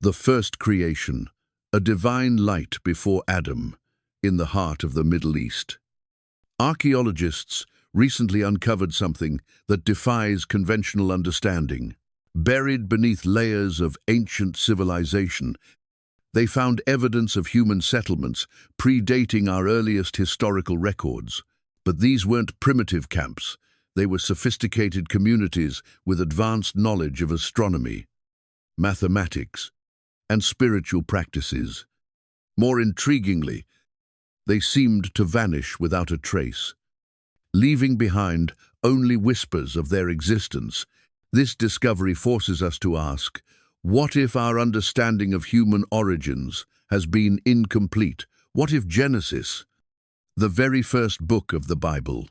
The first creation, a divine light before Adam, in the heart of the Middle East. Archaeologists recently uncovered something that defies conventional understanding. Buried beneath layers of ancient civilization, they found evidence of human settlements predating our earliest historical records. But these weren't primitive camps. They were sophisticated communities with advanced knowledge of astronomy, mathematics, and spiritual practices. More intriguingly, they seemed to vanish without a trace, leaving behind only whispers of their existence. This discovery forces us to ask, what if our understanding of human origins has been incomplete? What if Genesis, the very first book of the Bible,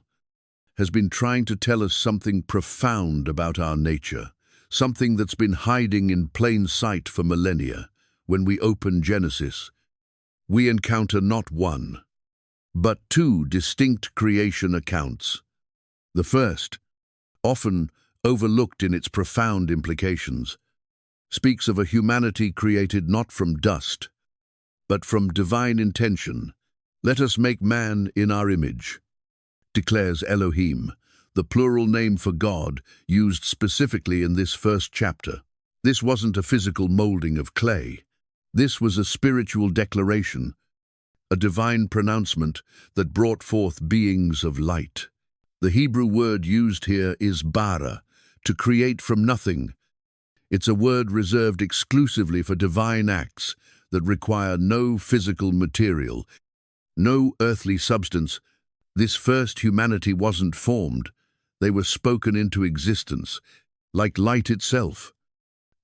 has been trying to tell us something profound about our nature, something that's been hiding in plain sight for millennia? When we open Genesis, we encounter not one, but two distinct creation accounts. The first, often overlooked in its profound implications, speaks of a humanity created not from dust, but from divine intention. "Let us make man in our image," declares Elohim, the plural name for God used specifically in this first chapter. This wasn't a physical molding of clay. This was a spiritual declaration, a divine pronouncement that brought forth beings of light. The Hebrew word used here is bara, to create from nothing. It's a word reserved exclusively for divine acts that require no physical material, no earthly substance. This first humanity wasn't formed. They were spoken into existence, like light itself.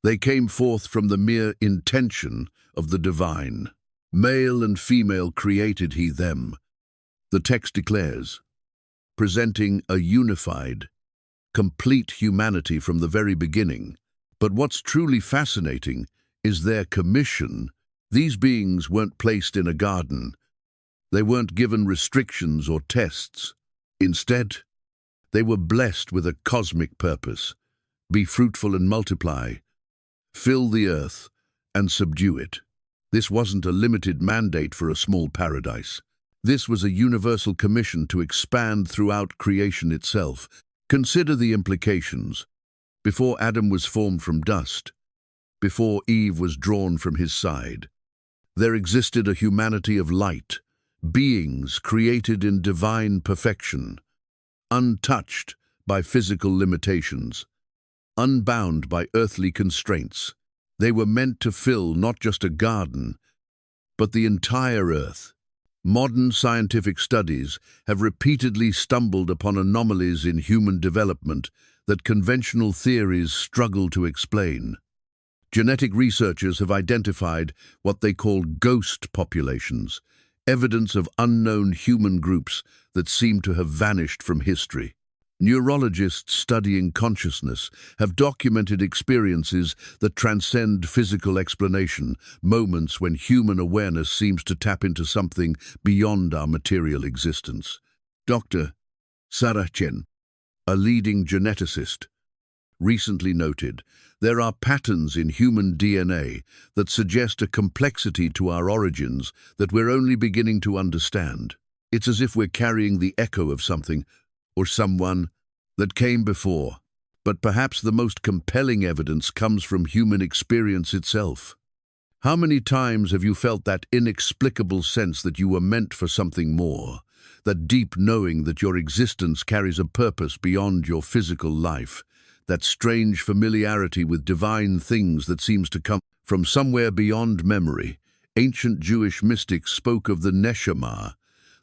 They came forth from the mere intention of the divine. Male and female created he them, the text declares, presenting a unified, complete humanity from the very beginning. But what's truly fascinating is their commission. These beings weren't placed in a garden. They weren't given restrictions or tests. Instead, they were blessed with a cosmic purpose. Be fruitful and multiply. Fill the earth and subdue it. This wasn't a limited mandate for a small paradise. This was a universal commission to expand throughout creation itself. Consider the implications. Before Adam was formed from dust, before Eve was drawn from his side, there existed a humanity of light, beings created in divine perfection, untouched by physical limitations, unbound by earthly constraints. They were meant to fill not just a garden, but the entire earth. Modern scientific studies have repeatedly stumbled upon anomalies in human development that conventional theories struggle to explain. Genetic researchers have identified what they call ghost populations, evidence of unknown human groups that seem to have vanished from history. Neurologists studying consciousness have documented experiences that transcend physical explanation, moments when human awareness seems to tap into something beyond our material existence. Dr. Sarah Chen, a leading geneticist, recently noted, there are patterns in human DNA that suggest a complexity to our origins that we're only beginning to understand. It's as if we're carrying the echo of something or someone that came before. But perhaps the most compelling evidence comes from human experience itself. How many times have you felt that inexplicable sense that you were meant for something more? That deep knowing that your existence carries a purpose beyond your physical life? That strange familiarity with divine things that seems to come from somewhere beyond memory? Ancient Jewish mystics spoke of the neshama,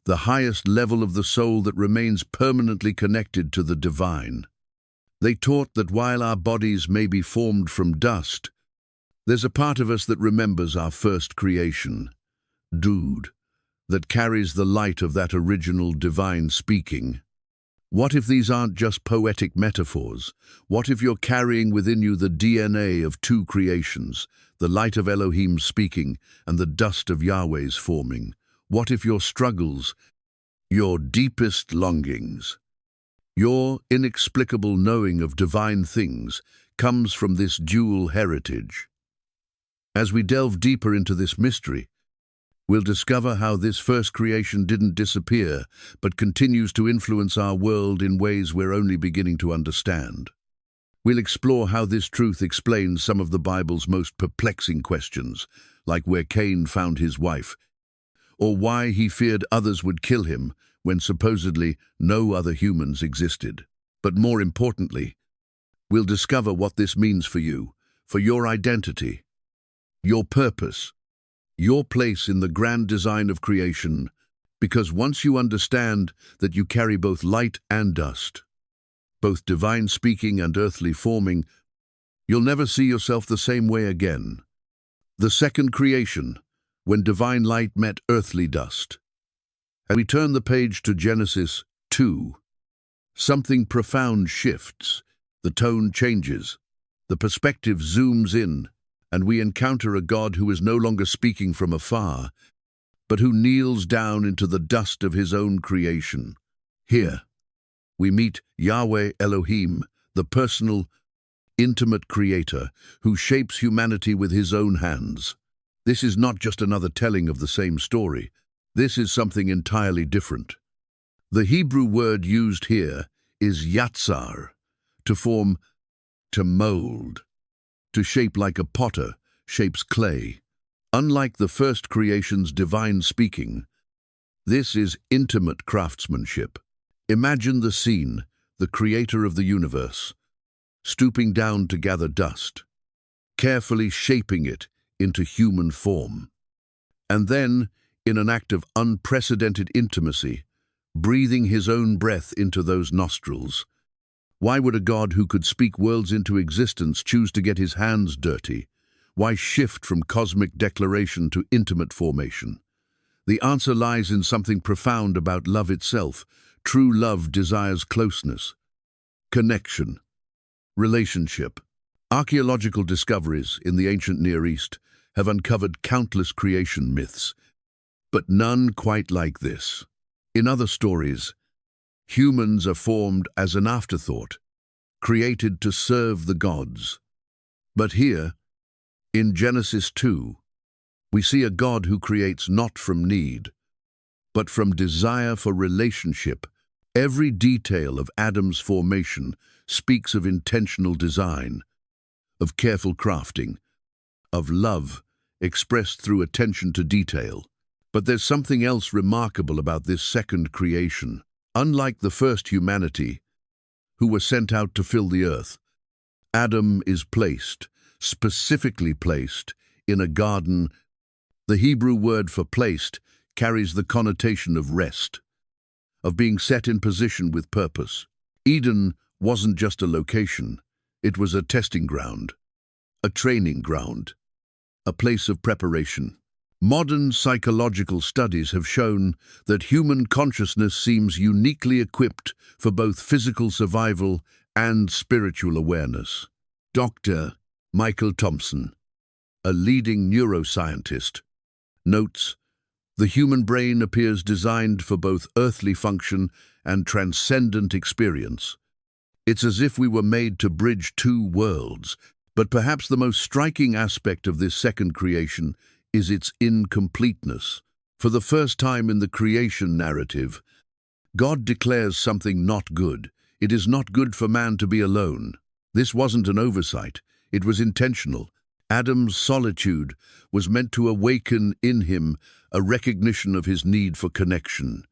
the highest level of the soul that remains permanently connected to the divine. They taught that while our bodies may be formed from dust, there's a part of us that remembers our first creation, Dud, that carries the light of that original divine speaking. What if these aren't just poetic metaphors? What if you're carrying within you the DNA of two creations, the light of Elohim speaking and the dust of Yahweh's forming? What if your struggles, your deepest longings, your inexplicable knowing of divine things comes from this dual heritage? As we delve deeper into this mystery, we'll discover how this first creation didn't disappear, but continues to influence our world in ways we're only beginning to understand. We'll explore how this truth explains some of the Bible's most perplexing questions, like where Cain found his wife, or why he feared others would kill him when supposedly no other humans existed. But more importantly, we'll discover what this means for you, for your identity, your purpose, your place in the grand design of creation, because once you understand that you carry both light and dust, both divine speaking and earthly forming, you'll never see yourself the same way again. The second creation, when divine light met earthly dust. And we turn the page to Genesis 2. Something profound shifts, the tone changes, the perspective zooms in, and we encounter a God who is no longer speaking from afar, but who kneels down into the dust of his own creation. Here, we meet Yahweh Elohim, the personal, intimate creator who shapes humanity with his own hands. This is not just another telling of the same story. This is something entirely different. The Hebrew word used here is yatsar, to form, to mold, to shape like a potter shapes clay. Unlike the first creation's divine speaking, this is intimate craftsmanship. Imagine the scene, the creator of the universe, stooping down to gather dust, carefully shaping it into human form. And then, in an act of unprecedented intimacy, breathing his own breath into those nostrils. Why would a God who could speak worlds into existence choose to get his hands dirty? Why shift from cosmic declaration to intimate formation? The answer lies in something profound about love itself. True love desires closeness, connection, relationship. Archaeological discoveries in the ancient Near East have uncovered countless creation myths, but none quite like this. In other stories, humans are formed as an afterthought, created to serve the gods. But here, in Genesis 2, we see a God who creates not from need, but from desire for relationship. Every detail of Adam's formation speaks of intentional design, of careful crafting, of love expressed through attention to detail. But there's something else remarkable about this second creation. Unlike the first humanity, who were sent out to fill the earth, Adam is placed, specifically placed, in a garden. The Hebrew word for placed carries the connotation of rest, of being set in position with purpose. Eden wasn't just a location, it was a testing ground, a training ground, a place of preparation. Modern psychological studies have shown that human consciousness seems uniquely equipped for both physical survival and spiritual awareness. Dr. Michael Thompson, a leading neuroscientist, notes, the human brain appears designed for both earthly function and transcendent experience. It's as if we were made to bridge two worlds, but perhaps the most striking aspect of this second creation is its incompleteness. For the first time in the creation narrative, God declares something not good. It is not good for man to be alone. This wasn't an oversight, it was intentional. Adam's solitude was meant to awaken in him a recognition of his need for connection,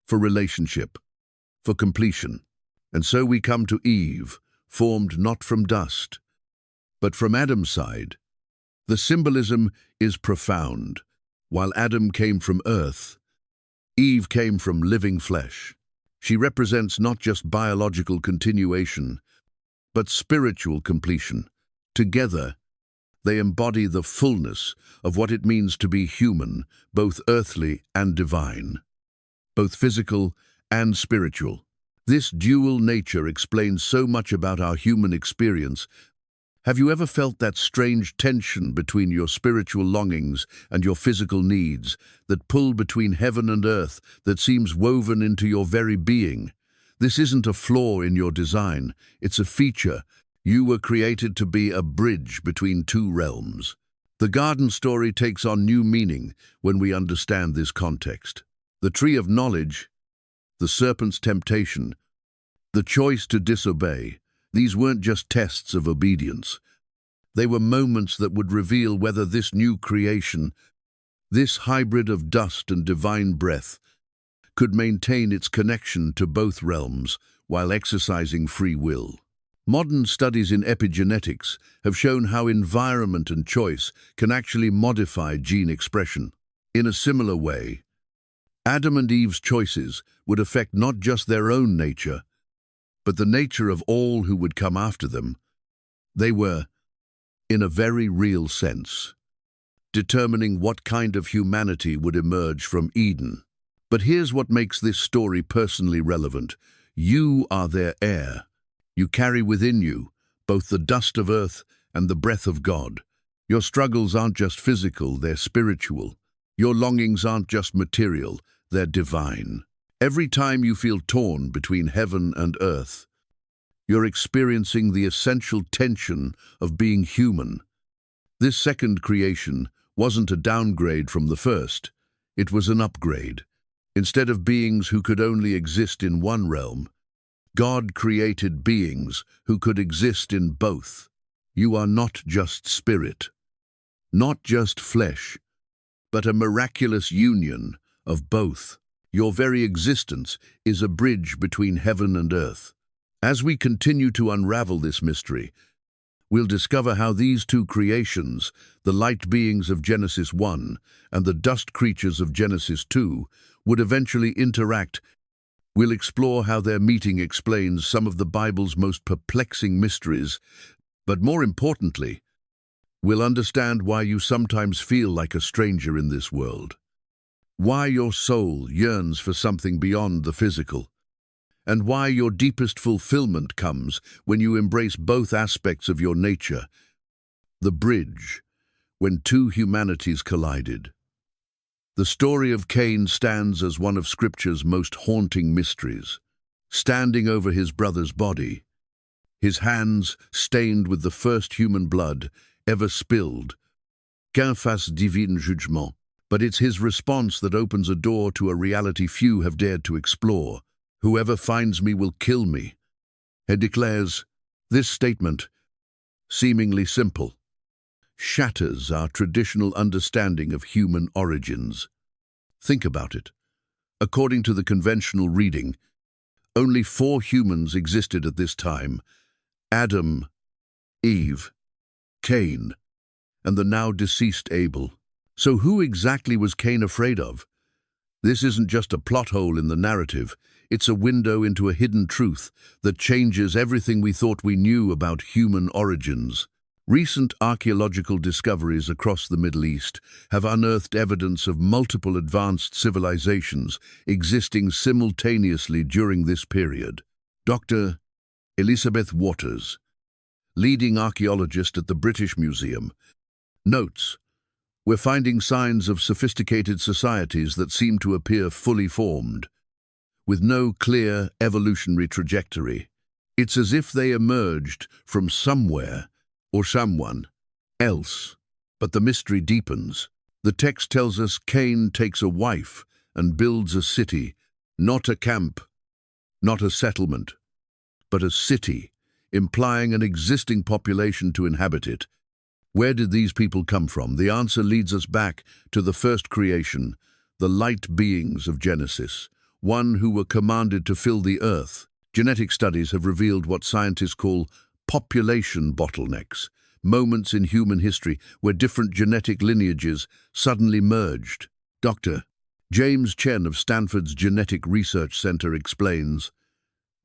for relationship, for completion. And so we come to Eve, formed not from dust, but from Adam's side. The symbolism is profound. While Adam came from earth, Eve came from living flesh. She represents not just biological continuation, but spiritual completion. Together, they embody the fullness of what it means to be human, both earthly and divine, both physical and spiritual. This dual nature explains so much about our human experience. Have you ever felt that strange tension between your spiritual longings and your physical needs, that pull between heaven and earth that seems woven into your very being? This isn't a flaw in your design, it's a feature. You were created to be a bridge between two realms. The garden story takes on new meaning when we understand this context. The tree of knowledge, the serpent's temptation, the choice to disobey, these weren't just tests of obedience. They were moments that would reveal whether this new creation, this hybrid of dust and divine breath, could maintain its connection to both realms while exercising free will. Modern studies in epigenetics have shown how environment and choice can actually modify gene expression. In a similar way, Adam and Eve's choices would affect not just their own nature, but the nature of all who would come after them. They were, in a very real sense, determining what kind of humanity would emerge from Eden. But here's what makes this story personally relevant. You are their heir. You carry within you both the dust of earth and the breath of God. Your struggles aren't just physical, they're spiritual. Your longings aren't just material, they're divine. Every time you feel torn between heaven and earth, you're experiencing the essential tension of being human. This second creation wasn't a downgrade from the first, it was an upgrade. Instead of beings who could only exist in one realm, God created beings who could exist in both. You are not just spirit, not just flesh, but a miraculous union of both. Your very existence is a bridge between heaven and earth. As we continue to unravel this mystery, we'll discover how these two creations, the light beings of Genesis 1 and the dust creatures of Genesis 2, would eventually interact. We'll explore how their meeting explains some of the Bible's most perplexing mysteries, but more importantly, we'll understand why you sometimes feel like a stranger in this world, why your soul yearns for something beyond the physical, and why your deepest fulfillment comes when you embrace both aspects of your nature. The bridge, when two humanities collided. The story of Cain stands as one of Scripture's most haunting mysteries. Standing over his brother's body, his hands stained with the first human blood ever spilled, qu'un face divin jugement. But it's his response that opens a door to a reality few have dared to explore. Whoever finds me will kill me. He declares, this statement, seemingly simple, shatters our traditional understanding of human origins. Think about it. According to the conventional reading, only 4 humans existed at this time: Adam, Eve, Cain, and the now deceased Abel. So who exactly was Cain afraid of? This isn't just a plot hole in the narrative, it's a window into a hidden truth that changes everything we thought we knew about human origins. Recent archaeological discoveries across the Middle East have unearthed evidence of multiple advanced civilizations existing simultaneously during this period. Dr. Elizabeth Waters, leading archaeologist at the British Museum, notes, we're finding signs of sophisticated societies that seem to appear fully formed, with no clear evolutionary trajectory. It's as if they emerged from somewhere or someone else. But the mystery deepens. The text tells us Cain takes a wife and builds a city, not a camp, not a settlement, but a city, implying an existing population to inhabit it. Where did these people come from? The answer leads us back to the first creation, the light beings of Genesis, one who were commanded to fill the earth. Genetic studies have revealed what scientists call population bottlenecks, moments in human history where different genetic lineages suddenly merged. Dr. James Chen of Stanford's Genetic Research Center explains,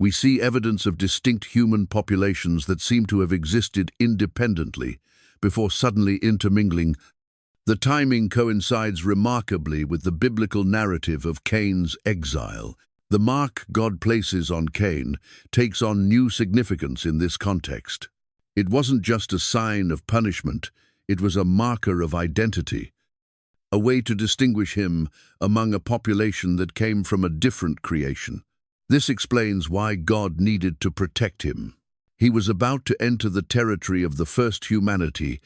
we see evidence of distinct human populations that seem to have existed independently before suddenly intermingling. The timing coincides remarkably with the biblical narrative of Cain's exile. The mark God places on Cain takes on new significance in this context. It wasn't just a sign of punishment, it was a marker of identity, a way to distinguish him among a population that came from a different creation. This explains why God needed to protect him. He was about to enter the territory of the first humanity,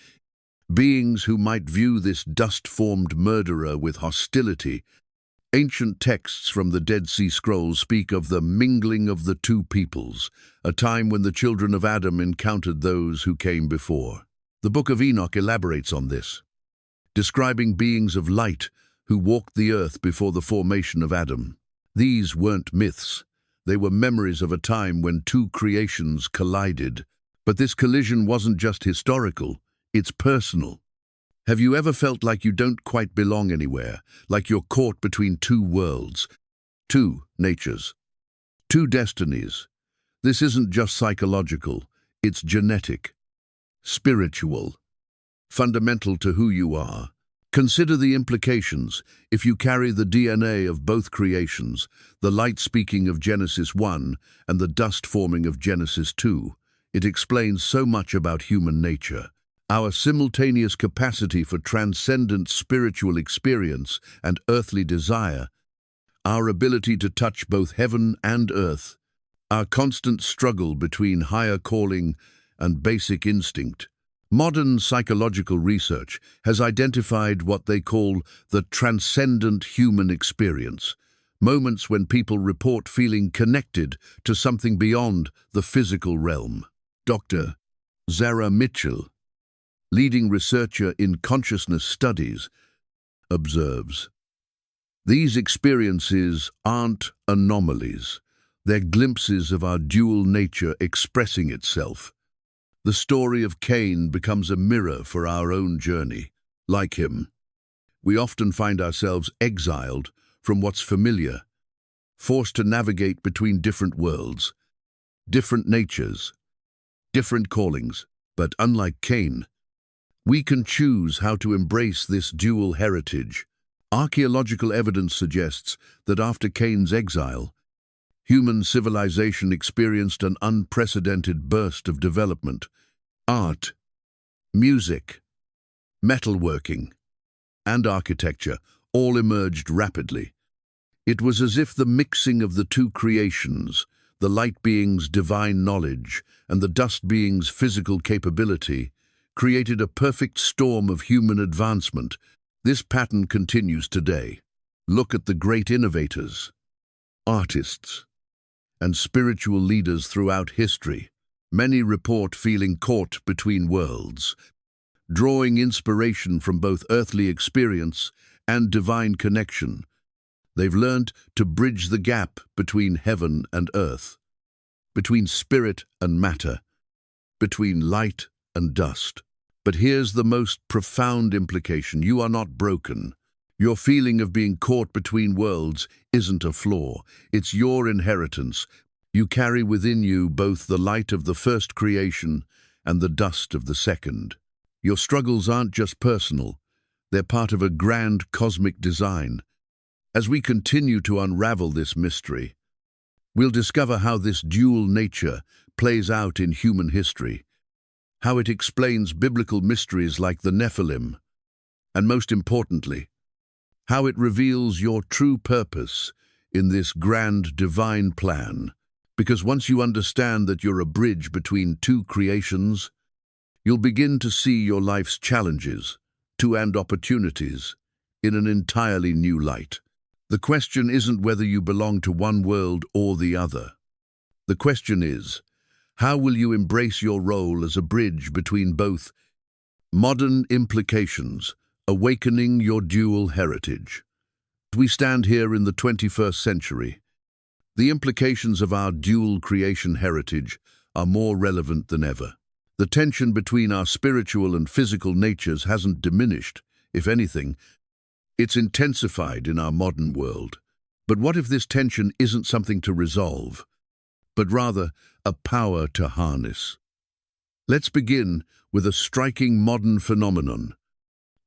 beings who might view this dust-formed murderer with hostility. Ancient texts from the Dead Sea Scrolls speak of the mingling of the two peoples, a time when the children of Adam encountered those who came before. The Book of Enoch elaborates on this, describing beings of light who walked the earth before the formation of Adam. These weren't myths. They were memories of a time when two creations collided. But this collision wasn't just historical, it's personal. Have you ever felt like you don't quite belong anywhere, like you're caught between two worlds, two natures, two destinies? This isn't just psychological, it's genetic, spiritual, fundamental to who you are. Consider the implications. If you carry the DNA of both creations, the light speaking of Genesis 1 and the dust forming of Genesis 2, it explains so much about human nature. Our simultaneous capacity for transcendent spiritual experience and earthly desire, our ability to touch both heaven and earth, our constant struggle between higher calling and basic instinct. Modern psychological research has identified what they call the transcendent human experience, moments when people report feeling connected to something beyond the physical realm. Dr. Zara Mitchell, leading researcher in consciousness studies, observes, "These experiences aren't anomalies. They're glimpses of our dual nature expressing itself. The story of Cain becomes a mirror for our own journey. Like him, we often find ourselves exiled from what's familiar, forced to navigate between different worlds, different natures, different callings. But unlike Cain, we can choose how to embrace this dual heritage. Archaeological evidence suggests that after Cain's exile, human civilization experienced an unprecedented burst of development. Art, music, metalworking, and architecture all emerged rapidly. It was as if the mixing of the two creations, the light being's divine knowledge and the dust being's physical capability, created a perfect storm of human advancement. This pattern continues today. Look at the great innovators, artists, and spiritual leaders throughout history. Many report feeling caught between worlds, drawing inspiration from both earthly experience and divine connection. They've learned to bridge the gap between heaven and earth, between spirit and matter, between light and dust. But here's the most profound implication. You are not broken. Your feeling of being caught between worlds isn't a flaw. It's your inheritance. You carry within you both the light of the first creation and the dust of the second. Your struggles aren't just personal. They're part of a grand cosmic design. As we continue to unravel this mystery, we'll discover how this dual nature plays out in human history, how it explains biblical mysteries like the Nephilim, and most importantly, how it reveals your true purpose in this grand divine plan. Because once you understand that you're a bridge between two creations, you'll begin to see your life's challenges and opportunities in an entirely new light. The question isn't whether you belong to one world or the other. The question is, how will you embrace your role as a bridge between both? Modern implications, awakening your dual heritage. We stand here in the 21st century. The implications of our dual creation heritage are more relevant than ever. The tension between our spiritual and physical natures hasn't diminished. If anything, it's intensified in our modern world. But what if this tension isn't something to resolve, but rather a power to harness? Let's begin with a striking modern phenomenon.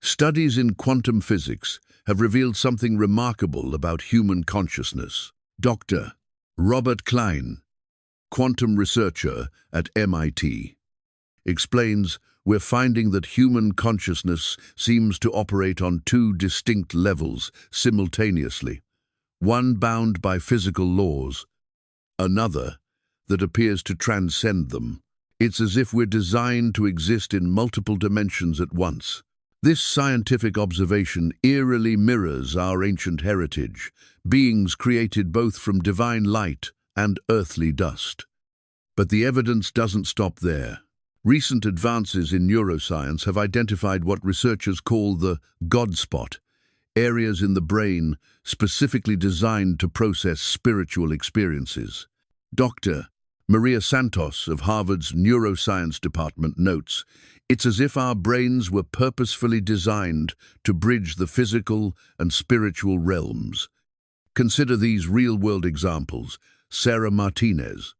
Studies in quantum physics have revealed something remarkable about human consciousness. Dr. Robert Klein, quantum researcher at MIT, explains, we're finding that human consciousness seems to operate on two distinct levels simultaneously, one bound by physical laws, another that appears to transcend them. It's as if we're designed to exist in multiple dimensions at once. This scientific observation eerily mirrors our ancient heritage, beings created both from divine light and earthly dust. But the evidence doesn't stop there. Recent advances in neuroscience have identified what researchers call the God spot, areas in the brain specifically designed to process spiritual experiences. Dr. Maria Santos of Harvard's Neuroscience Department notes, "It's as if our brains were purposefully designed to bridge the physical and spiritual realms." Consider these real-world examples. Sarah Martinez,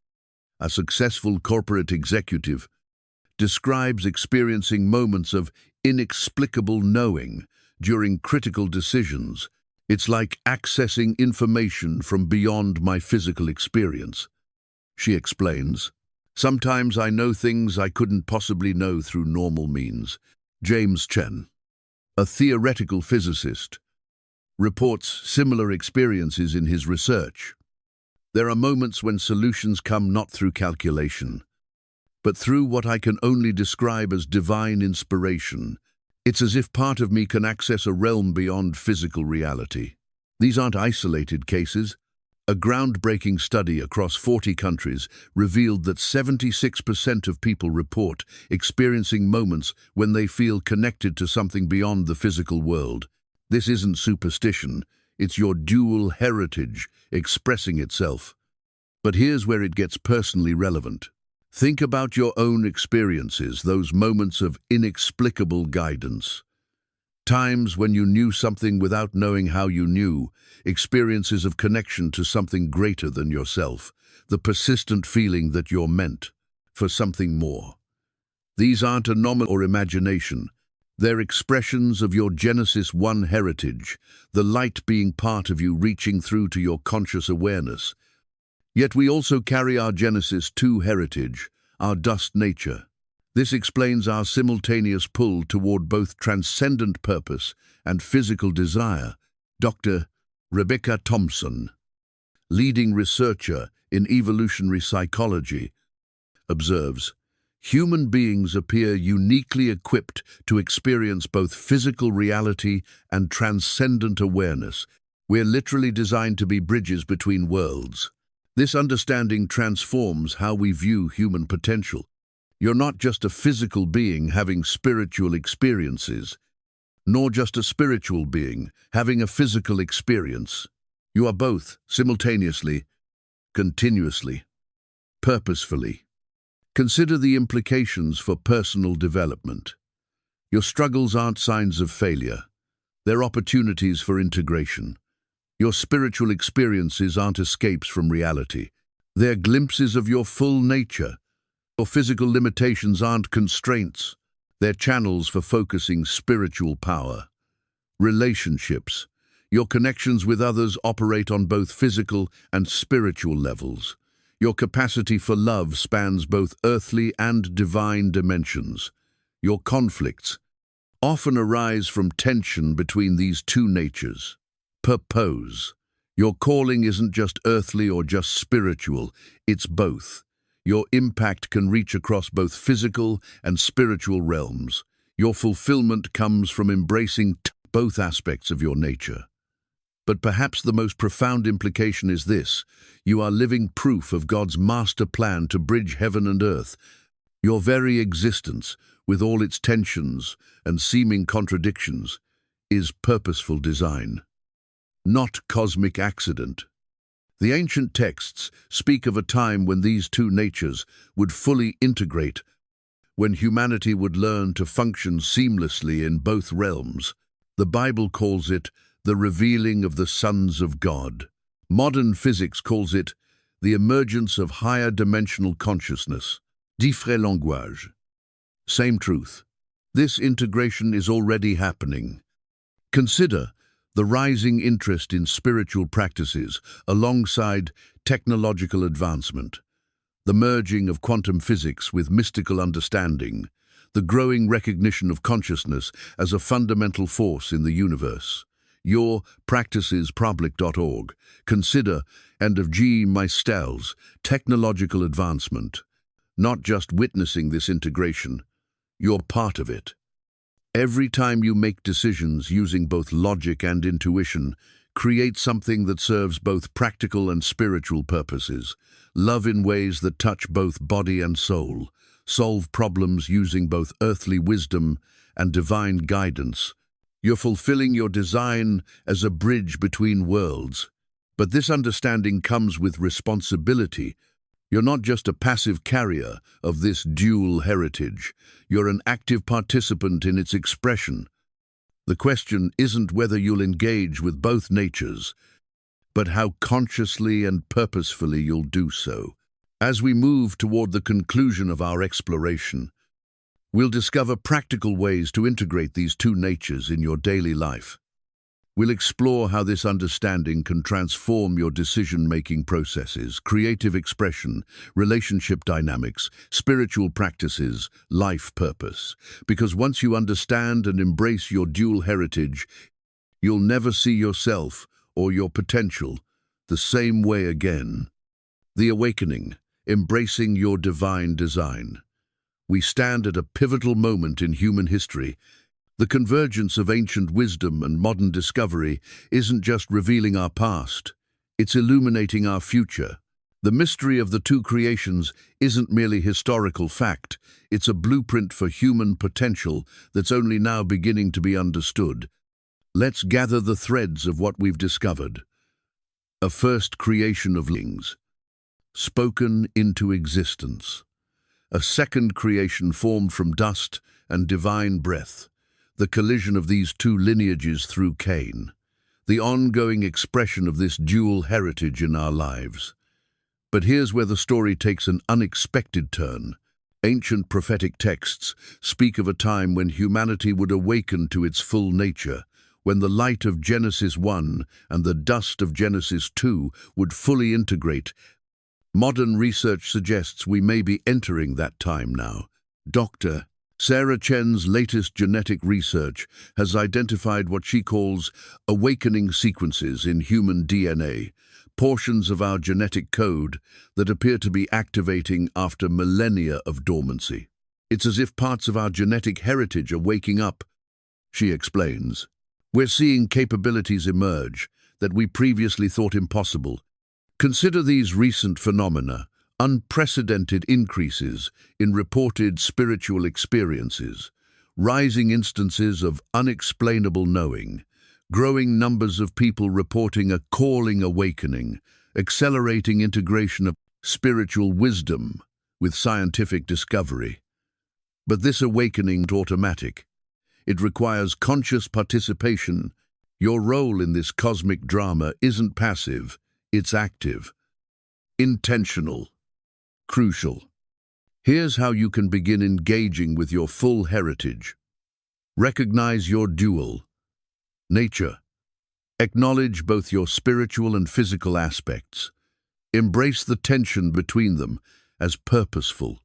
a successful corporate executive, describes experiencing moments of inexplicable knowing during critical decisions. "It's like accessing information from beyond my physical experience," she explains. "Sometimes I know things I couldn't possibly know through normal means." James Chen, a theoretical physicist, reports similar experiences in his research. "There are moments when solutions come not through calculation, but through what I can only describe as divine inspiration. It's as if part of me can access a realm beyond physical reality." These aren't isolated cases. A groundbreaking study across 40 countries revealed that 76% of people report experiencing moments when they feel connected to something beyond the physical world. This isn't superstition, it's your dual heritage expressing itself. But here's where it gets personally relevant. Think about your own experiences, those moments of inexplicable guidance. Times when you knew something without knowing how you knew, experiences of connection to something greater than yourself, the persistent feeling that you're meant for something more. These aren't anomaly or imagination. They're expressions of your Genesis 1 heritage, the light being part of you reaching through to your conscious awareness. Yet we also carry our Genesis 2 heritage, our dust nature. This explains our simultaneous pull toward both transcendent purpose and physical desire. Dr. Rebecca Thompson, leading researcher in evolutionary psychology, observes, "Human beings appear uniquely equipped to experience both physical reality and transcendent awareness. We're literally designed to be bridges between worlds." This understanding transforms how we view human potential. You're not just a physical being having spiritual experiences, nor just a spiritual being having a physical experience. You are both, simultaneously, continuously, purposefully. Consider the implications for personal development. Your struggles aren't signs of failure. They're opportunities for integration. Your spiritual experiences aren't escapes from reality. They're glimpses of your full nature. Your physical limitations aren't constraints. They're channels for focusing spiritual power. Relationships. Your connections with others operate on both physical and spiritual levels. Your capacity for love spans both earthly and divine dimensions. Your conflicts often arise from tension between these two natures. Purpose. Your calling isn't just earthly or just spiritual, it's both. Your impact can reach across both physical and spiritual realms. Your fulfillment comes from embracing both aspects of your nature. But perhaps the most profound implication is this: you are living proof of God's master plan to bridge heaven and earth. Your very existence, with all its tensions and seeming contradictions, is purposeful design, not cosmic accident. The ancient texts speak of a time when these two natures would fully integrate, when humanity would learn to function seamlessly in both realms. The Bible calls it the revealing of the sons of God. Modern physics calls it the emergence of higher dimensional consciousness. Différents langages. Same truth. This integration is already happening. Consider the rising interest in spiritual practices alongside technological advancement, the merging of quantum physics with mystical understanding, the growing recognition of consciousness as a fundamental force in the universe. Your practicespublic.org. Consider and of G. Meistel's technological advancement, not just witnessing this integration. You're part of it. Every time you make decisions using both logic and intuition, create something that serves both practical and spiritual purposes. Love in ways that touch both body and soul. Solve problems using both earthly wisdom and divine guidance. You're fulfilling your design as a bridge between worlds. But this understanding comes with responsibility. You're not just a passive carrier of this dual heritage. You're an active participant in its expression. The question isn't whether you'll engage with both natures, but how consciously and purposefully you'll do so. As we move toward the conclusion of our exploration, we'll discover practical ways to integrate these two natures in your daily life. We'll explore how this understanding can transform your decision-making processes, creative expression, relationship dynamics, spiritual practices, life purpose. Because once you understand and embrace your dual heritage, you'll never see yourself or your potential the same way again. The Awakening, embracing your divine design. We stand at a pivotal moment in human history. The convergence of ancient wisdom and modern discovery isn't just revealing our past, it's illuminating our future. The mystery of the two creations isn't merely historical fact, it's a blueprint for human potential that's only now beginning to be understood. Let's gather the threads of what we've discovered. A first creation of beings, spoken into existence. A second creation formed from dust and divine breath. The collision of these two lineages through Cain, the ongoing expression of this dual heritage in our lives. But here's where the story takes an unexpected turn. Ancient prophetic texts speak of a time when humanity would awaken to its full nature, when the light of Genesis 1 and the dust of Genesis 2 would fully integrate. Modern research suggests we may be entering that time now. Dr. Sarah Chen's latest genetic research has identified what she calls awakening sequences in human DNA, portions of our genetic code that appear to be activating after millennia of dormancy. It's as if parts of our genetic heritage are waking up, she explains. We're seeing capabilities emerge that we previously thought impossible. Consider these recent phenomena. Unprecedented increases in reported spiritual experiences, rising instances of unexplainable knowing, growing numbers of people reporting a calling awakening, accelerating integration of spiritual wisdom with scientific discovery. But this awakening isn't automatic. It requires conscious participation. Your role in this cosmic drama isn't passive, it's active, intentional. Crucial. Here's how you can begin engaging with your full heritage. Recognize your dual nature. Acknowledge both your spiritual and physical aspects. Embrace the tension between them as purposeful.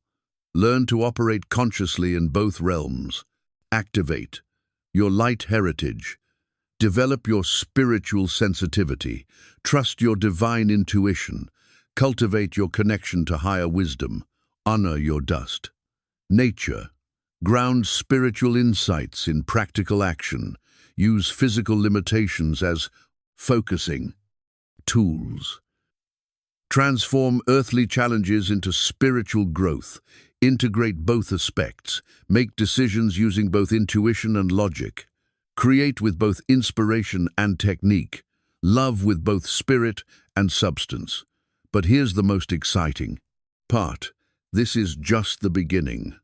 Learn to operate consciously in both realms. Activate your light heritage. Develop your spiritual sensitivity. Trust your divine intuition. Cultivate your connection to higher wisdom. Honor your dust. Nature. Ground spiritual insights in practical action. Use physical limitations as focusing tools. Transform earthly challenges into spiritual growth. Integrate both aspects. Make decisions using both intuition and logic. Create with both inspiration and technique. Love with both spirit and substance. But here's the most exciting part. This is just the beginning.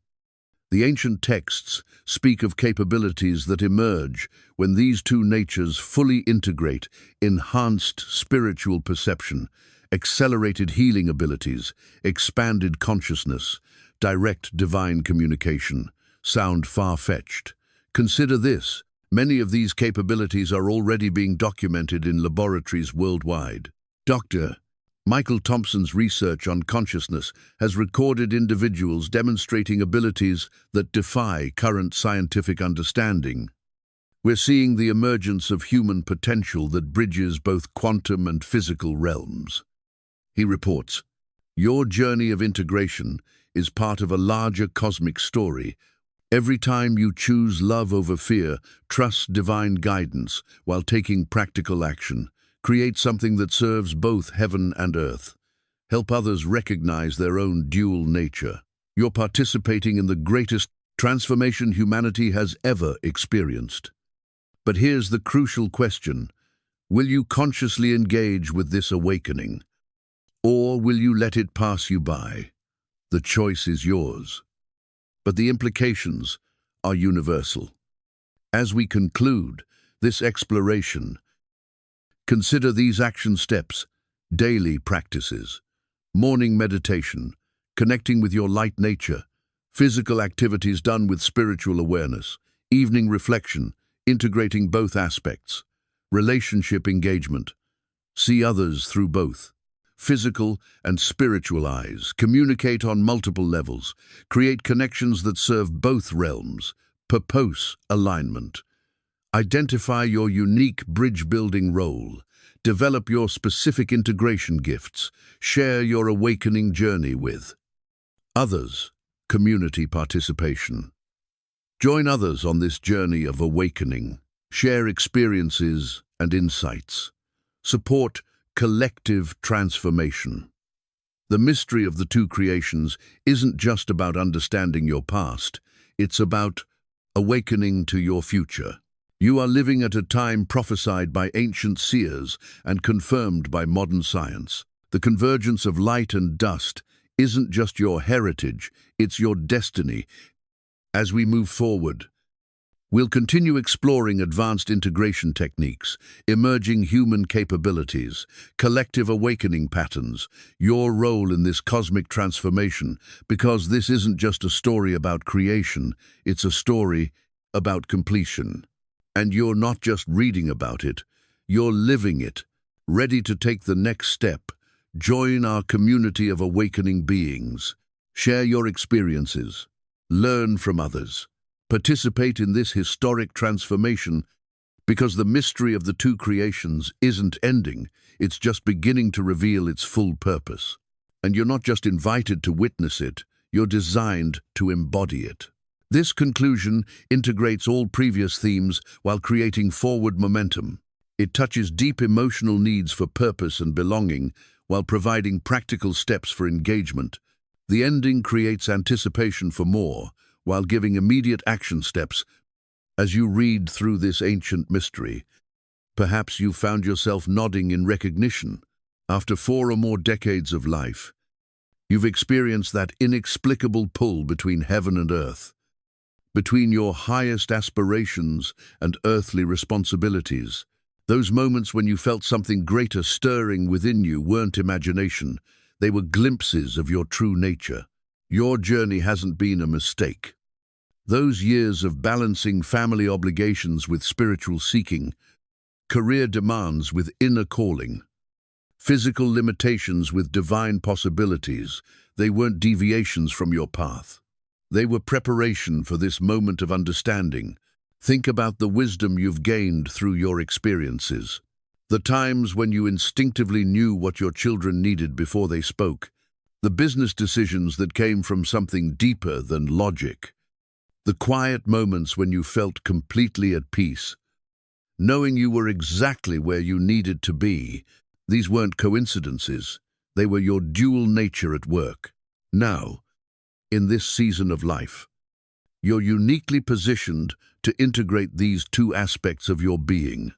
The ancient texts speak of capabilities that emerge when these two natures fully integrate: enhanced spiritual perception, accelerated healing abilities, expanded consciousness, direct divine communication. Sound far-fetched? Consider this. Many of these capabilities are already being documented in laboratories worldwide. Dr. Michael Thompson's research on consciousness has recorded individuals demonstrating abilities that defy current scientific understanding. We're seeing the emergence of human potential that bridges both quantum and physical realms. He reports, your journey of integration is part of a larger cosmic story. Every time you choose love over fear, trust divine guidance while taking practical action. Create something that serves both heaven and earth. Help others recognize their own dual nature. You're participating in the greatest transformation humanity has ever experienced. But here's the crucial question. Will you consciously engage with this awakening? Or will you let it pass you by? The choice is yours. But the implications are universal. As we conclude this exploration, consider these action steps: daily practices, morning meditation, connecting with your light nature, physical activities done with spiritual awareness, evening reflection, integrating both aspects, relationship engagement, see others through both physical and spiritual eyes, communicate on multiple levels, create connections that serve both realms, purpose alignment. Identify your unique bridge-building role, develop your specific integration gifts, share your awakening journey with others, community participation. Join others on this journey of awakening, share experiences and insights, support collective transformation. The mystery of the two creations isn't just about understanding your past, it's about awakening to your future. You are living at a time prophesied by ancient seers and confirmed by modern science. The convergence of light and dust isn't just your heritage, it's your destiny. As we move forward, we'll continue exploring advanced integration techniques, emerging human capabilities, collective awakening patterns, your role in this cosmic transformation, because this isn't just a story about creation, it's a story about completion. And you're not just reading about it, you're living it, ready to take the next step. Join our community of awakening beings. Share your experiences. Learn from others. Participate in this historic transformation, because the mystery of the two creations isn't ending, it's just beginning to reveal its full purpose. And you're not just invited to witness it, you're designed to embody it. This conclusion integrates all previous themes while creating forward momentum. It touches deep emotional needs for purpose and belonging while providing practical steps for engagement. The ending creates anticipation for more, while giving immediate action steps. As you read through this ancient mystery, perhaps you found yourself nodding in recognition. After 4 or more decades of life, you've experienced that inexplicable pull between heaven and earth, between your highest aspirations and earthly responsibilities. Those moments when you felt something greater stirring within you weren't imagination, they were glimpses of your true nature. Your journey hasn't been a mistake. Those years of balancing family obligations with spiritual seeking, career demands with inner calling, physical limitations with divine possibilities, they weren't deviations from your path. They were preparation for this moment of understanding. Think about the wisdom you've gained through your experiences. The times when you instinctively knew what your children needed before they spoke. The business decisions that came from something deeper than logic. The quiet moments when you felt completely at peace, knowing you were exactly where you needed to be. These weren't coincidences. They were your dual nature at work. Now, in this season of life, you're uniquely positioned to integrate these two aspects of your being.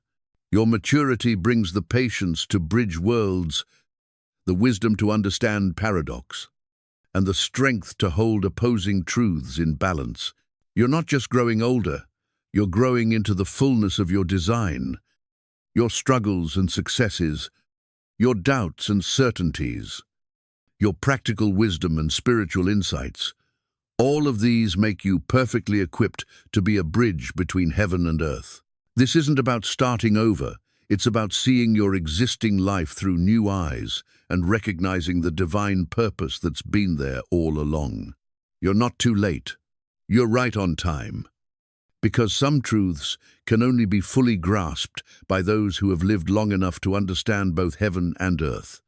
Your maturity brings the patience to bridge worlds, the wisdom to understand paradox, and the strength to hold opposing truths in balance. You're not just growing older, you're growing into the fullness of your design. Your struggles and successes, your doubts and certainties, your practical wisdom and spiritual insights, all of these make you perfectly equipped to be a bridge between heaven and earth. This isn't about starting over, it's about seeing your existing life through new eyes and recognizing the divine purpose that's been there all along. You're not too late. You're right on time. Because some truths can only be fully grasped by those who have lived long enough to understand both heaven and earth.